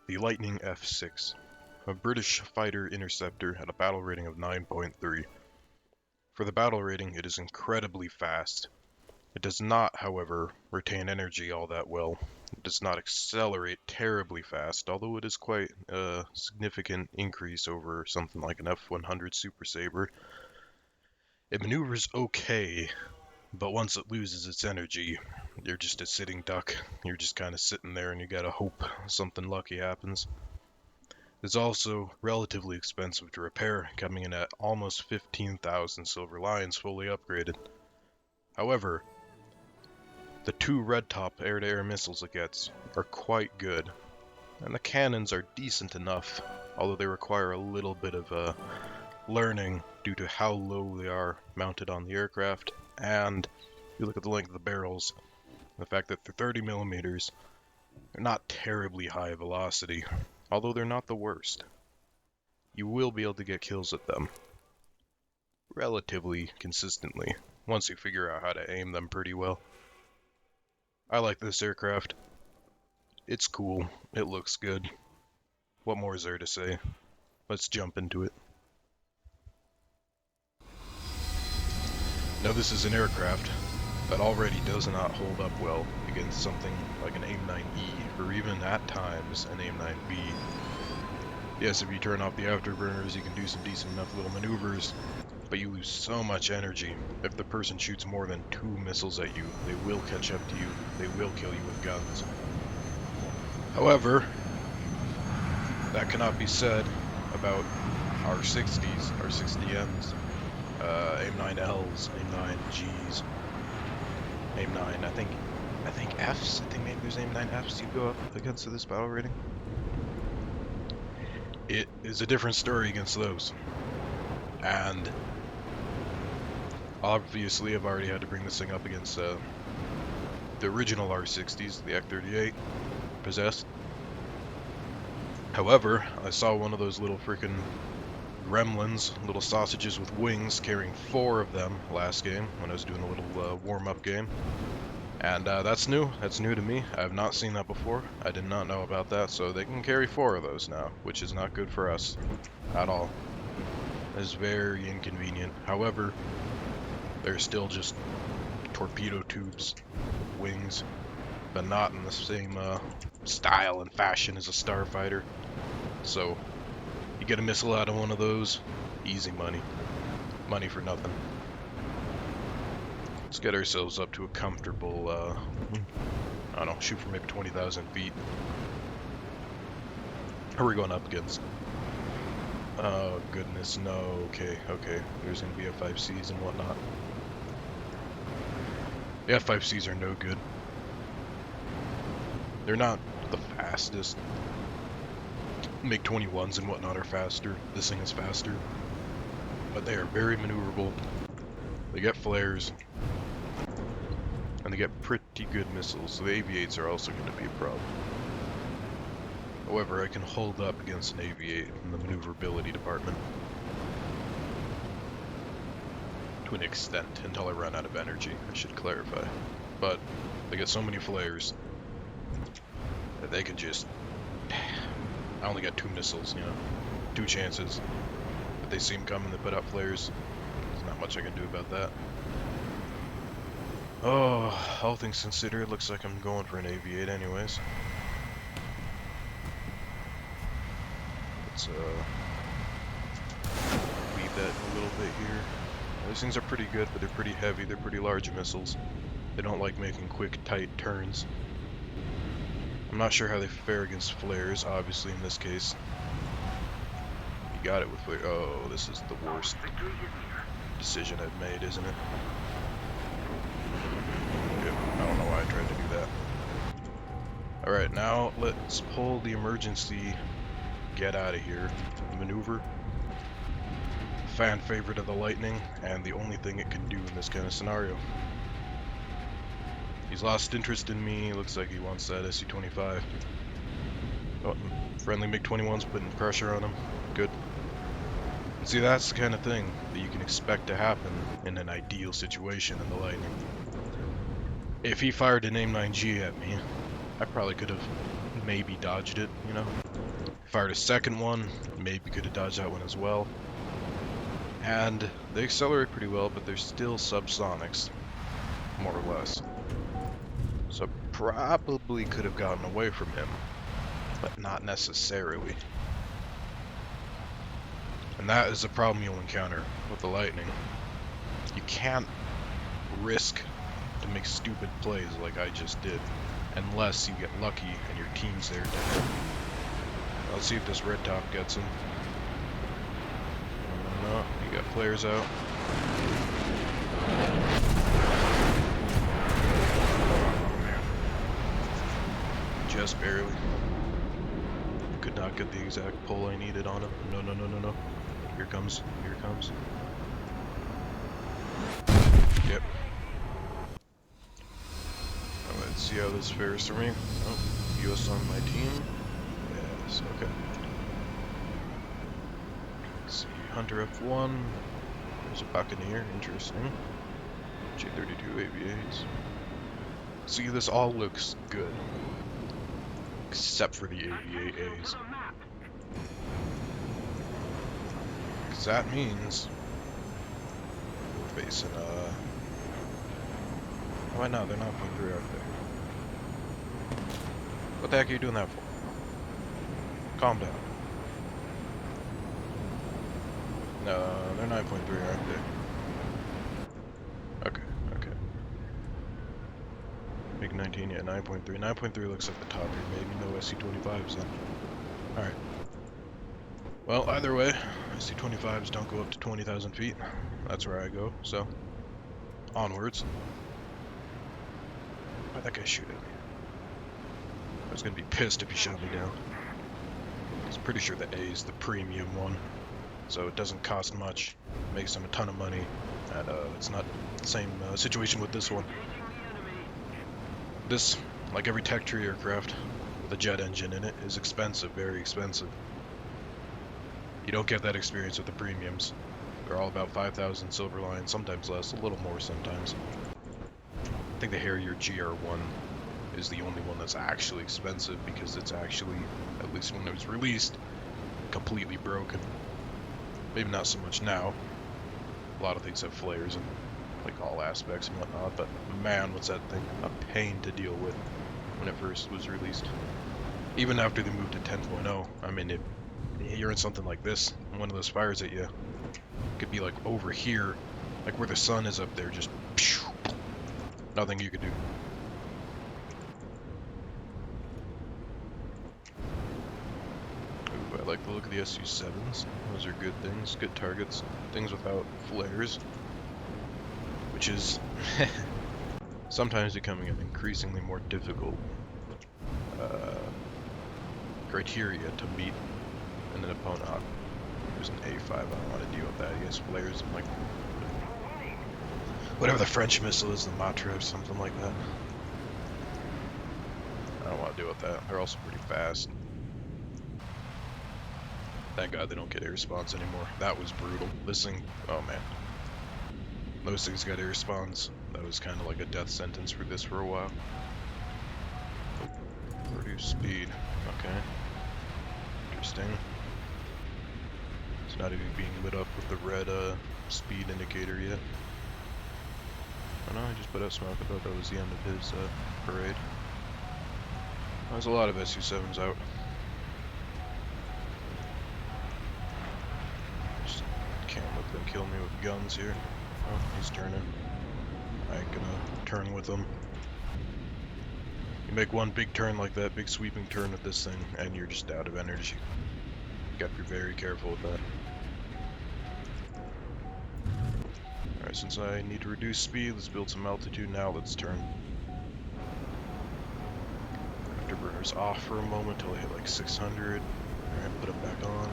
the Lightning F.6, a British fighter interceptor at a battle rating of 9.3. For the battle rating, it is incredibly fast. It does not, however, retain energy all that well. It does not accelerate terribly fast, although it is quite a significant increase over something like an F-100 Super Sabre. It maneuvers okay, but once it loses its energy, you're just a sitting duck. You're just kind of sitting there and you gotta hope something lucky happens. It's also relatively expensive to repair, coming in at almost 15,000 silver lions fully upgraded. However, the two red top air-to-air missiles it gets are quite good, and the cannons are decent enough, although they require a little bit of learning due to how low they are mounted on the aircraft, and you look at the length of the barrels, the fact that they're 30 millimeters, they're not terribly high velocity, although they're not the worst. You will be able to get kills at them relatively consistently once you figure out how to aim them pretty well. I like this aircraft. It's cool. It looks good. What more is there to say? Let's jump into it. Now this is an aircraft that already does not hold up well against something like an AIM-9E, or even at times an AIM-9B. Yes, if you turn off the afterburners, you can do some decent enough little maneuvers, but you lose so much energy. If the person shoots more than 2 missiles at you, they will catch up to you, they will kill you with guns. However, that cannot be said about R60s, R60Ms, AIM-9Ls, AIM-9Gs, AIM-9, I think Fs, I think maybe there's AIM-9Fs you go up against this battle rating. It is a different story against those. And obviously I've already had to bring this thing up against the original R60s, the Ek-38, possessed. However, I saw one of those little freaking gremlins, little sausages with wings, carrying 4 of them last game when I was doing a little warm-up game. And that's new to me. I have not seen that before. I did not know about that, so they can carry 4 of those now, which is not good for us at all. It is very inconvenient. However, they're still just torpedo tubes, wings, but not in the same style and fashion as a starfighter. So, you get a missile out of one of those, easy money. Money for nothing. Let's get ourselves up to a comfortable, I don't know, shoot for maybe 20,000 feet. Who are we going up against? Oh, goodness, no, okay. There's going to be F-5Cs and whatnot. The F-5Cs are no good. They're not the fastest. MiG-21s and whatnot are faster. This thing is faster. But they are very maneuverable. They get flares. And they get pretty good missiles. So the AV-8s are also going to be a problem. However, I can hold up against an AV-8 in the maneuverability department. To an extent, until I run out of energy, I should clarify. But they get so many flares that they can just... I only got 2 missiles, 2 chances. But they see them coming, they put out flares. There's not much I can do about that. Oh, all things considered, it looks like I'm going for an AV-8 anyways. Let's leave that a little bit here. These things are pretty good, but they're pretty heavy, they're pretty large missiles. They don't like making quick, tight turns. I'm not sure how they fare against flares, obviously in this case. You got it with flare. Oh, this is the worst decision I've made, isn't it? Yep, I don't know why I tried to do that. Alright, now let's pull the emergency get out of here maneuver. Fan favorite of the Lightning, and the only thing it can do in this kind of scenario. He's lost interest in me, looks like he wants that SU-25. Oh, friendly MiG-21's putting pressure on him. Good. See, that's the kind of thing that you can expect to happen in an ideal situation in the Lightning. If he fired an AIM-9G at me, I probably could have maybe dodged it, you know. Fired a second one, maybe could have dodged that one as well. And they accelerate pretty well, but they're still subsonics, more or less. So probably could have gotten away from him, but not necessarily. And that is the problem you'll encounter with the Lightning. You can't risk to make stupid plays like I just did, unless you get lucky and your team's there to help. Let's see if this red top gets him. No, you got players out. Oh man. Just barely. Could not get the exact pull I needed on him. No, no, no, no, no. Here it comes. Here it comes. Yep. Let's see how this fares for me. Oh, US on my team. Yes, okay. Let's see, Hunter F1. There's a Buccaneer, interesting. J32 AVAs. See, this all looks good. Except for the AVAs. Because that means we're facing why not? They're not going through out there. What the heck are you doing that for? Calm down. No, they're 9.3, aren't they? Okay, okay. Big 19, yeah, 9.3. 9.3 looks like the top here. Maybe no SC-25s then. Alright. Well, either way, SC-25s don't go up to 20,000 feet. That's where I go, so. Onwards. Why'd that guy shoot at me? I was gonna be pissed if he shot me down. I was pretty sure the A is the premium one, so it doesn't cost much, makes them a ton of money, and it's not the same situation with this one. This, like every tech tree aircraft with a jet engine in it, is expensive, very expensive. You don't get that experience with the premiums. They're all about 5,000 silver line, sometimes less, a little more sometimes. I think the Harrier GR1 is the only one that's actually expensive because it's actually, at least when it was released, completely broken. Maybe not so much now. A lot of things have flares in like all aspects and whatnot, but man, was that thing a pain to deal with when it first was released. Even after they moved to 10.0, I mean, you're in something like this, and one of those fires at you, it could be like over here, like where the sun is up there, just phew, nothing you could do. Ooh, I like the look of the SU-7s. Those are good things, good targets, things without flares, which is sometimes becoming an increasingly more difficult criteria to meet in an opponent. There's an A5, I don't want to deal with that. He has flares and like whatever the French missile is, the Matra or something like that. I don't want to deal with that. They're also pretty fast. Thank God they don't get air spawns anymore. That was brutal. This thing, oh man. Those things got air spawns. That was kind of like a death sentence for this for a while. Reduce speed. Okay. Interesting. It's not even being lit up with the red speed indicator yet. Oh no, I just put out smoke. I thought that was the end of his parade. There's a lot of SU-7s out. Just can't let them kill me with guns here. Oh, he's turning. I ain't gonna turn with him. You make one big turn like that, big sweeping turn with this thing, and you're just out of energy. You gotta be very careful with that. Alright, since I need to reduce speed, let's build some altitude now, let's turn. Afterburner's off for a moment till I hit like 600. Alright, put it back on.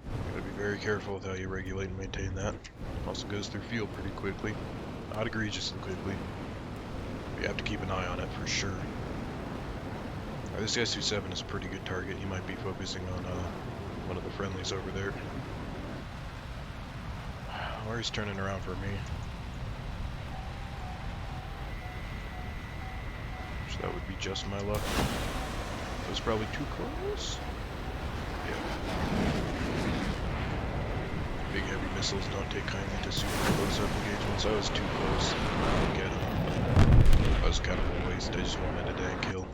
You gotta be very careful with how you regulate and maintain that. Also goes through fuel pretty quickly. Not egregiously quickly. You have to keep an eye on it for sure. Right, this SU-7 is a pretty good target. You might be focusing on one of the friendlies over there. Or he's turning around for me. So that would be just my luck. That was probably too close. Yeah. Big heavy missiles don't take kindly to super close-up engagements. I was too close. Get him. That was kind of a waste. I just wanted a dang kill.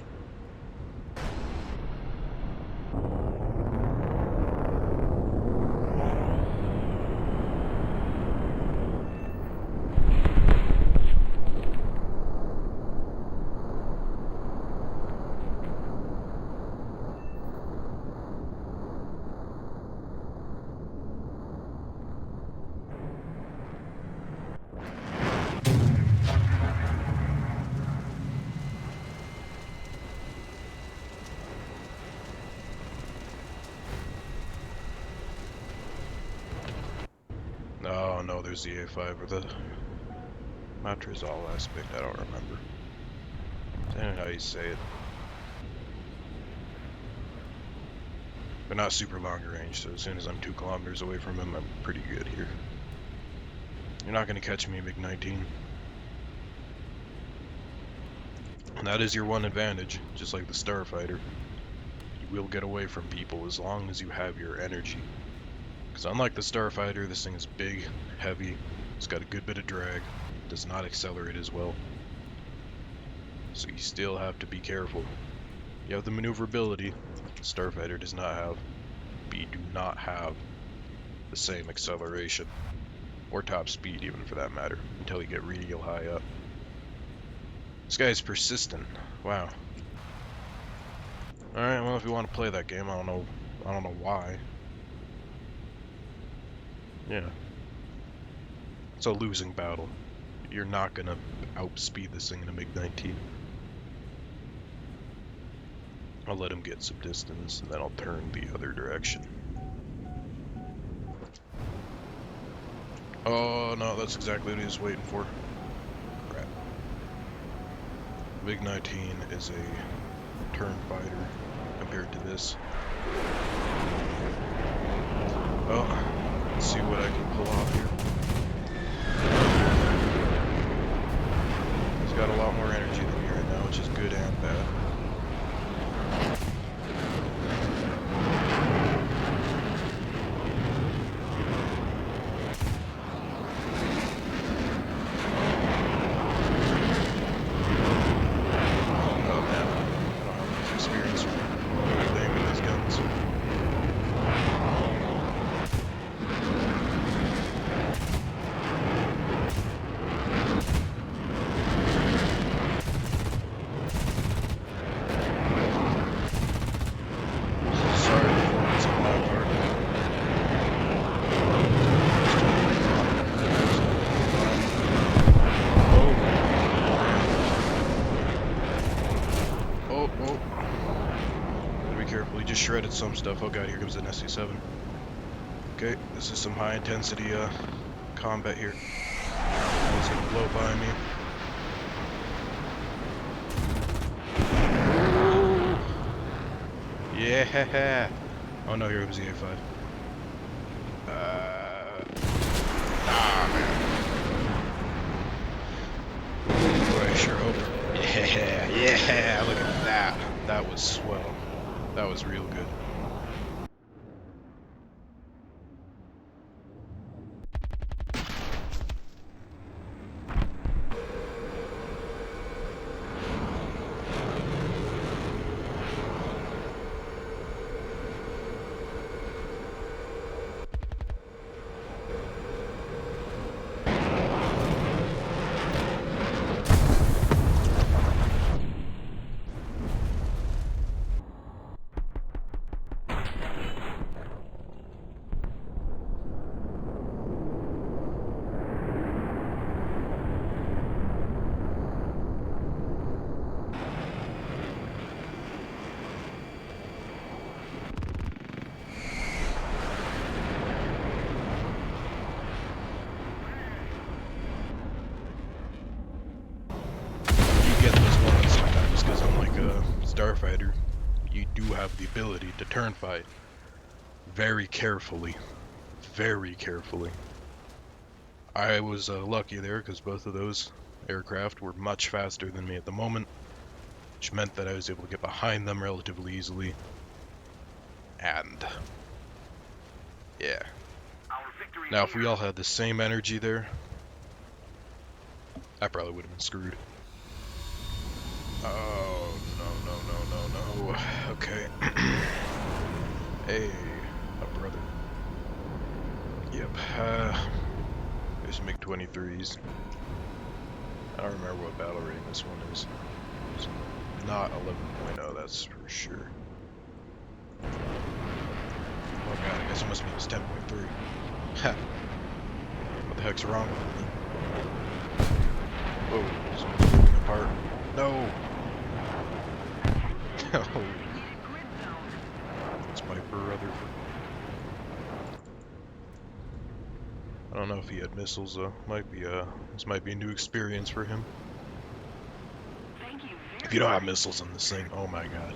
Oh no, there's the A5 or the Matrizal aspect, I don't remember. I don't know how you say it. But not super long range, so as soon as I'm 2 kilometers away from him, I'm pretty good here. You're not going to catch me, MiG-19. And that is your one advantage, just like the Starfighter. You will get away from people as long as you have your energy. Because unlike the Starfighter, this thing is big, heavy, it's got a good bit of drag, does not accelerate as well. So you still have to be careful. You have the maneuverability, the Starfighter does not have, but you do not have the same acceleration, or top speed even for that matter, until you get real high up. This guy is persistent, wow. Alright, well if you want to play that game, I don't know why. Yeah. It's a losing battle. You're not gonna outspeed this thing in a MiG-19. I'll let him get some distance, and then I'll turn the other direction. Oh no, that's exactly what he was waiting for. Crap. MiG-19 is a turn fighter compared to this. Well, let's see what I can pull off here. He's got a lot more energy than me right now, which is good and bad. Shredded some stuff. Oh god, here comes an SC-7. Okay, this is some high intensity combat here. It's gonna blow by me. Yeah! Oh no, here comes the A5. Nah, man. Boy, I sure hope. Yeah, look at that. That was swell. That was real good. Starfighter, you do have the ability to turn fight very carefully. Very carefully. I was lucky there because both of those aircraft were much faster than me at the moment. which meant that I was able to get behind them relatively easily. And yeah. Now, if we all had the same energy there, I probably would have been screwed. Oh, no. Okay. Hey, my brother. Yep, there's MiG-23s. I don't remember what battle rating this one is. It's not 11.0, that's for sure. Oh god, I guess it must mean it's 10.3. Ha! What the heck's wrong with me? Whoa, someone's falling apart. No! No! It's my brother. I don't know if he had missiles though. This might be a new experience for him. If you don't have missiles in this thing, oh my god.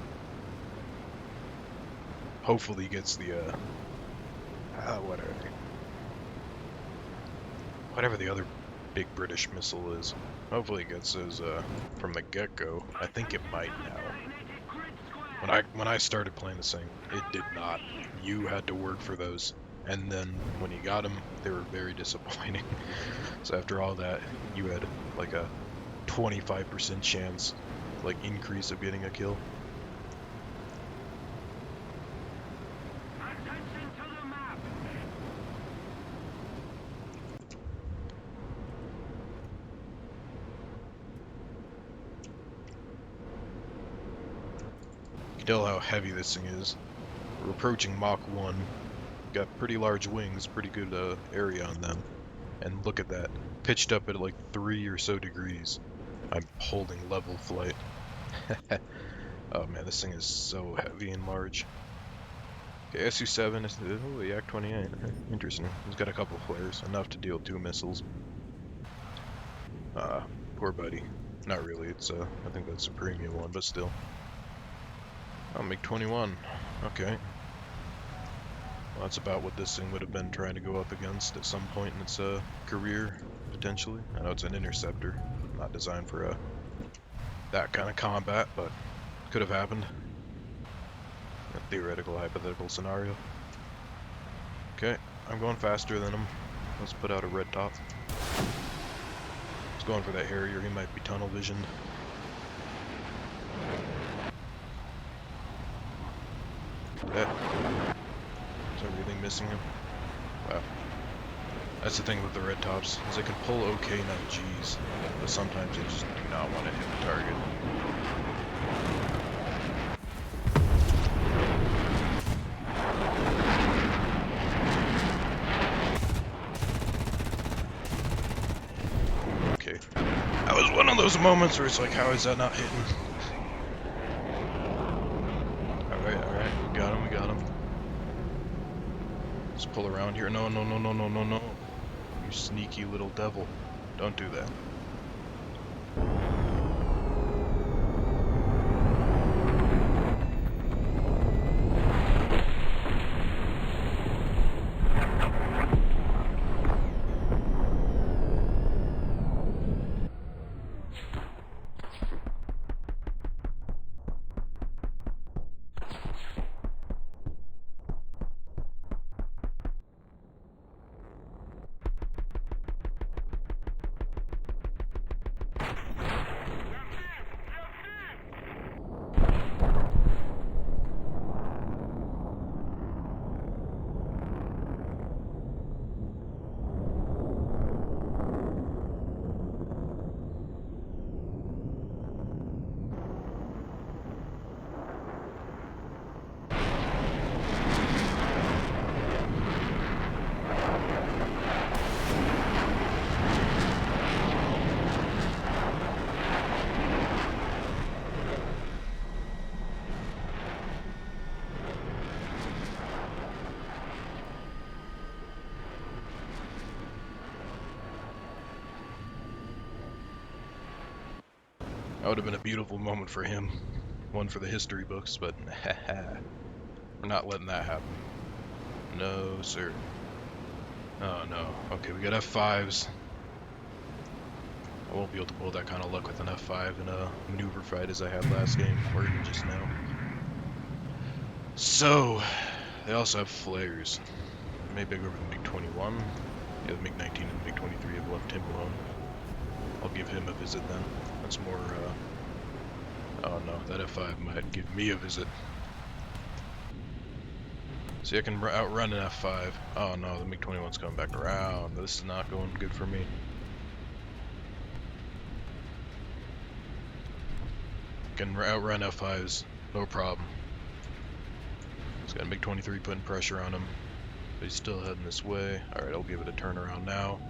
Hopefully he gets the whatever the other big British missile is. Hopefully it gets those from the get-go. I think it might now. When I started playing this thing, it did not. You had to work for those. And then when you got them, they were very disappointing. So after all that, you had like a 25% chance, like increase of getting a kill. You can tell how heavy this thing is. We're approaching Mach 1. Got pretty large wings, pretty good area on them. And look at that, pitched up at like 3 or so degrees. I'm holding level flight. Oh man, this thing is so heavy and large. Okay, Su-7 is the Yak-28. Interesting. He's got a couple flares, enough to deal with 2 missiles. Poor buddy. Not really. It's I think that's a premium one, but still. Oh, MiG-21. Okay. Well, that's about what this thing would have been trying to go up against at some point in its career, potentially. I know it's an interceptor, not designed for that kind of combat, but could have happened. A theoretical, hypothetical scenario. Okay, I'm going faster than him. Let's put out a red top. He's going for that Harrier. He might be tunnel visioned. That. Is everything missing him? Wow. That's the thing with the red tops, is they can pull okay enough G's, but sometimes they just do not want to hit the target. Okay. That was one of those moments where it's like, how is that not hitting? Alright, we got him. Let's pull around here. No. You sneaky little devil. Don't do that. That would have been a beautiful moment for him. One for the history books, but we're not letting that happen. No, sir. Oh no. Okay, we got F5s. I won't be able to pull that kind of luck with an F5 in a maneuver fight as I had last game, or even just now. So, they also have flares. Maybe I go over the MiG-21. Yeah, the MiG-19 and the MiG-23 have left him alone. I'll give him a visit then. That's more, oh no, that F5 might give me a visit. See, I can outrun an F5. Oh no, the MiG-21's coming back around. This is not going good for me. Can outrun F5s, no problem. He's got a MiG-23 putting pressure on him, but he's still heading this way. Alright, I'll give it a turnaround now.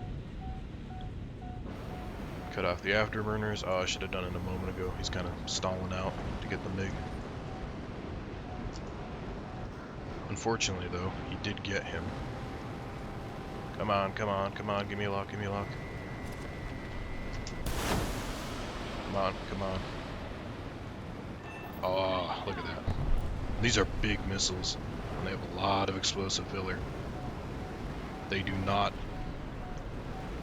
Cut off the afterburners. Oh, I should have done it a moment ago. He's kind of stalling out to get the MiG. Unfortunately, though, he did get him. Come on, come on, come on, give me a lock, give me a lock. Come on, come on. Oh, look at that. These are big missiles, and they have a lot of explosive filler. They do not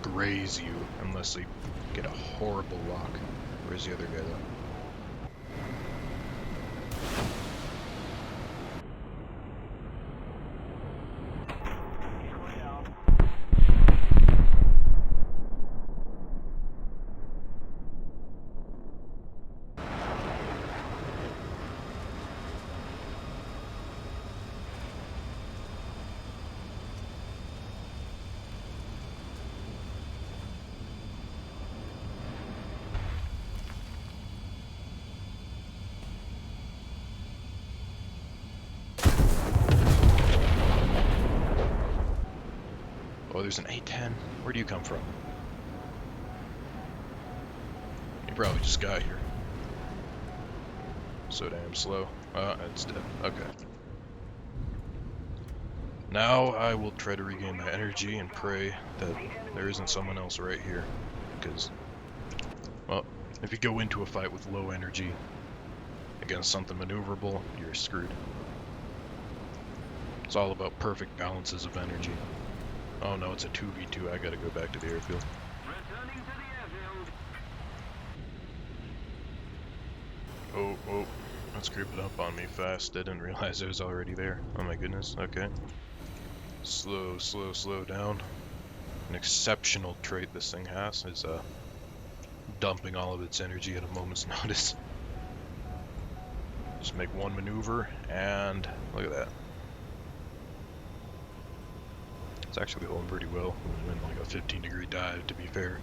graze you unless they get a horrible lock. Where's the other guy, though? Oh, there's an A-10. Where do you come from? You probably just got here. So damn slow. It's dead. Okay. Now I will try to regain my energy and pray that there isn't someone else right here. Because, well, if you go into a fight with low energy against something maneuverable, you're screwed. It's all about perfect balances of energy. Oh no, it's a 2v2. I gotta go back to the airfield. Returning to the airfield. Oh, that's creeping up on me fast. I didn't realize it was already there. Oh my goodness, okay. Slow, slow, slow down. An exceptional trait this thing has is dumping all of its energy at a moment's notice. Just make one maneuver, and look at that. It's actually holding pretty well. I'm in like a 15-degree dive, to be fair.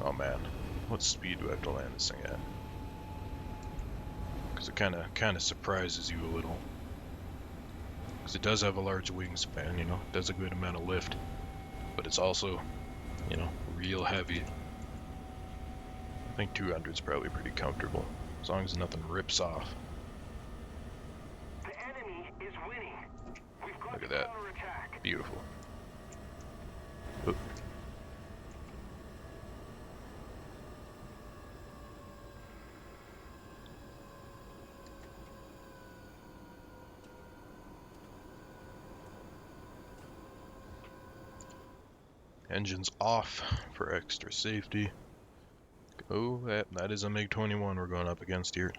Oh man, what speed do I have to land this thing at? Because it kind of surprises you a little. Because it does have a large wingspan, you know, it does a good amount of lift, but it's also, you know, real heavy. I think 200 is probably pretty comfortable, as long as nothing rips off. Look at that. Beautiful. Oop. Engines off for extra safety. Oh, that is a MiG-21 we're going up against here.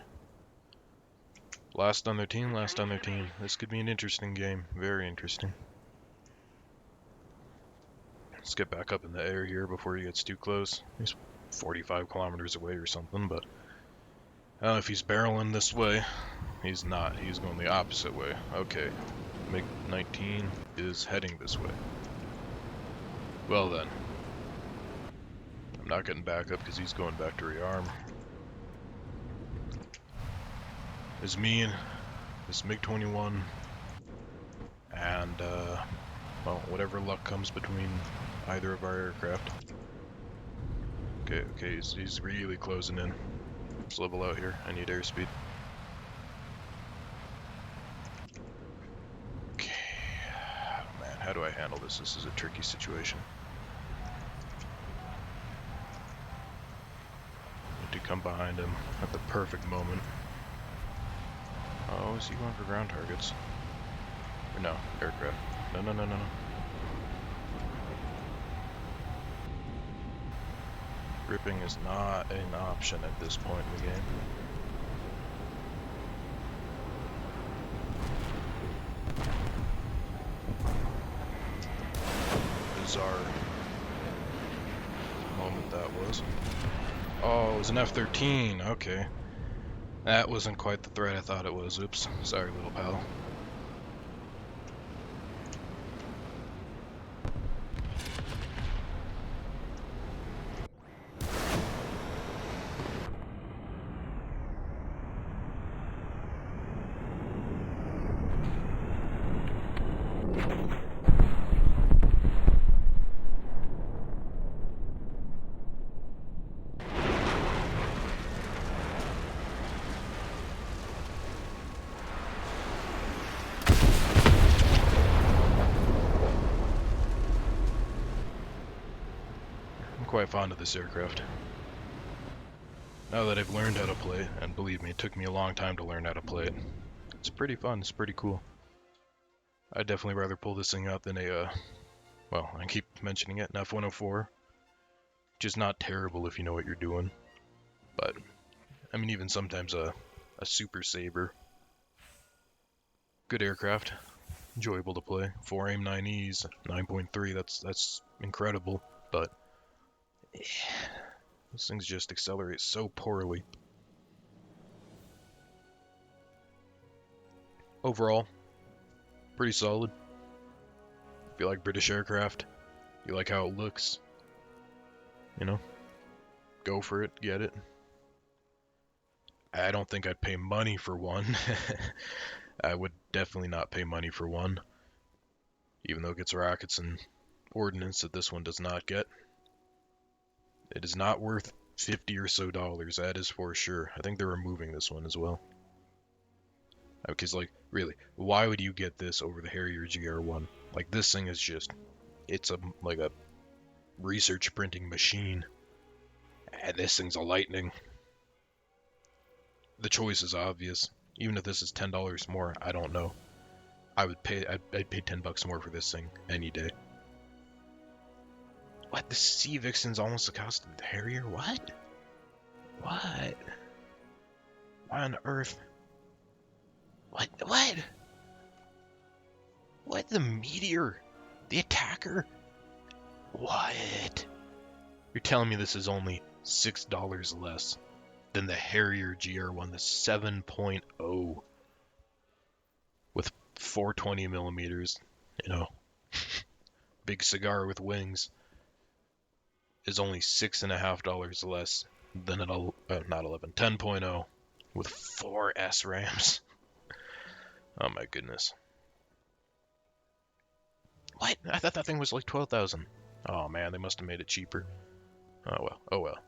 Last on their team, last on their team. This could be an interesting game. Very interesting. Let's get back up in the air here before he gets too close. He's 45 kilometers away or something, but I don't know if he's barreling this way. He's not. He's going the opposite way. Okay. MiG-19 is heading this way. Well then. I'm not getting back up because he's going back to rearm. It's me and this MiG-21 and well, whatever luck comes between either of our aircraft. Okay, he's really closing in. Let's level out here. I need airspeed. Okay, oh, man, how do I handle this? This is a tricky situation. Need to come behind him at the perfect moment. Oh, is he going for ground targets? Or no, aircraft. No. Ripping is not an option at this point in the game. Bizarre moment that was. Oh, it was an F-13. Okay. That wasn't quite the threat I thought it was. Oops. Sorry, little pal. I'm quite fond of this aircraft. Now that I've learned how to play it, and believe me, it took me a long time to learn how to play it, it's pretty fun, it's pretty cool. I'd definitely rather pull this thing out than a, well, I keep mentioning it, an F-104. Which is not terrible if you know what you're doing. But, I mean, even sometimes a Super Sabre. Good aircraft. Enjoyable to play. 4 AIM-9Es, 9.3, that's incredible. But, these things just accelerate so poorly. Overall, pretty solid. If you like British aircraft, you like how it looks, you know, go for it, get it. I don't think I'd pay money for one. I would definitely not pay money for one, even though it gets rockets and ordnance that this one does not get. It is not worth $50 or so, that is for sure. I think they're removing this one as well. Because, like, really, why would you get this over the Harrier GR1? Like, this thing is just, it's like a research printing machine. And this thing's a Lightning. The choice is obvious. Even if this is $10 more, I don't know. I'd pay $10 more for this thing any day. What? The Sea Vixen's almost the cost of the Harrier? What? What? Why on earth? What? What? What? The Meteor? The Attacker? What? You're telling me this is only $6 less than the Harrier GR1, the 7.0 with 420 millimeters, you know, big cigar with wings, is only $6.50 less than an 10.0 with 4 SRAMs. Oh my goodness. What? I thought that thing was like 12,000. Oh man, they must have made it cheaper. Oh well, oh well.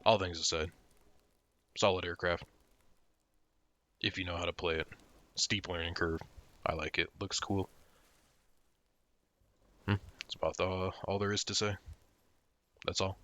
All things aside, solid aircraft. If you know how to play it. Steep learning curve. I like it. Looks cool. That's about all there is to say. That's all.